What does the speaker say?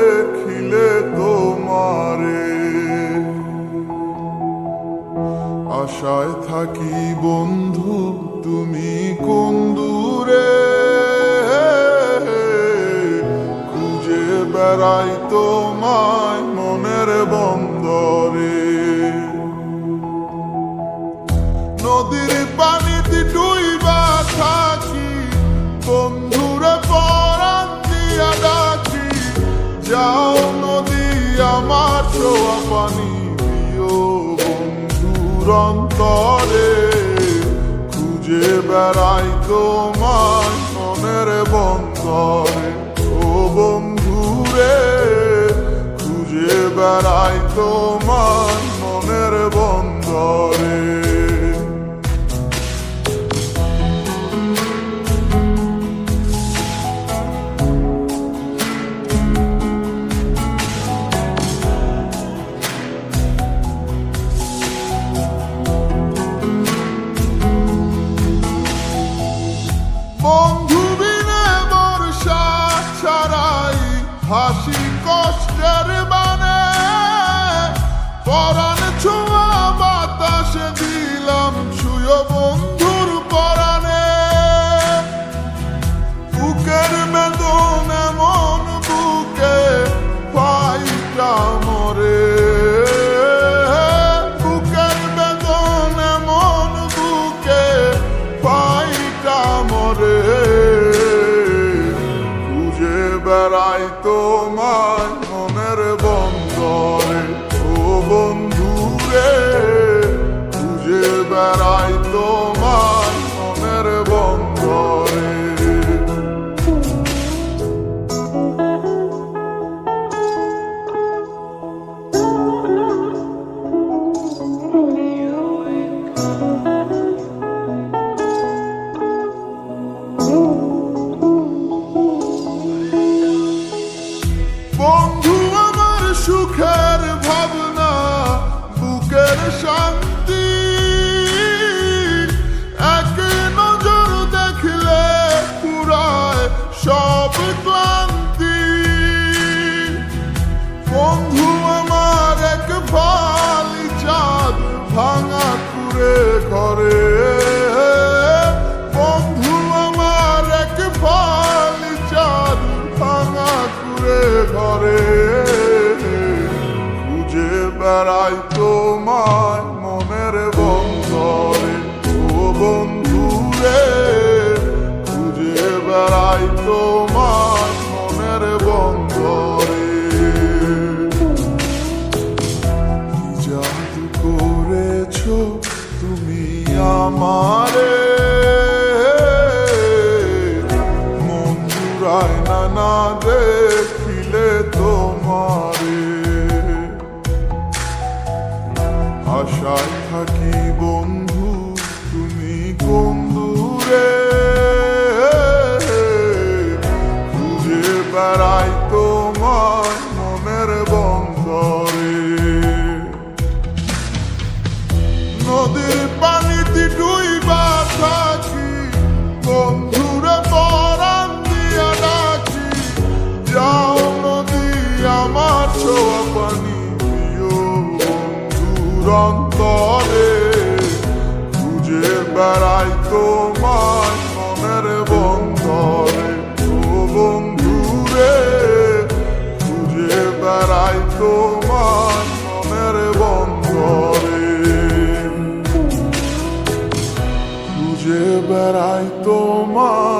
দেখিলে তোমারে। আশায় থাকি বন্ধু তুমি কোন দূরে, খুঁজে বেড়াই তোমায় মনের বন্দরে। নদীর পানিতে ডুইবা থাকি, বন্ধুরে পরাণ দিয়া ডাকি। যাও নদী আমার ছোঁয়া পানি দিও বন্ধুর অন্তরে। খুঁজে বেড়াই তোমায় মনের বন্দরে। ও বন্ধুরে খুঁজে বেড়াই তোমায় মনের বন্দরে। বন্ধু বিনে বর্ষা ছাড়াই হাসি কষ্টের বানে। পরাণ ছোঁয়া বাতাসে দিলাম ছুঁয়ো বন্ধুর পরাণে। বুকের বেদন এমন বুকে পাইটা মরে। বুকের বেদন এমন বুকে পাইটা মরে। খুঁজে বেড়াই তোমায় মনের বন্দরে। ও বন্ধুরে খুঁজে বেড়াই তোমায় মনের বন্দরে। বন্ধু আমার সুখের ভাবনা, বুকের শান্তি। এক নজর দেখলে পুরায় সব ক্লান্তি। বন্ধু আমার এক ফালি চাঁদ ভাঙা কুড়ে ঘরে। বন্ধু আমার এক ফালি চাঁদ ভাঙা কুড়ে ঘরে। খুঁজে বেড়াই তোমায় মনের বন্দরে। ও বন্ধুরে খুঁজে বেড়াই তোমায় মনের বন্দরে। কি জাদু করেছো তুমি আমারে, মন জুড়ায় না দেখিলে তোমারে। আশায় থাকি বন্ধু তুমি কোন দূরে, খুঁজে বেড়াই তোমায় মনের বন্দরে। নদীর পানিতে ডুইবা থাকি, বন্ধুরে পরাণ দিয়া ডাকি। যাও নদী আমার ছোঁয়া পানি দিও বন্ধুর অন্তরে। খুঁজে বেড়াই তোমায় মনের বন্দরে। ও বন্ধুরে খুঁজে বেড়াই তোমায় মনের বন্দরে। খুঁজে বেড়াই তোমায়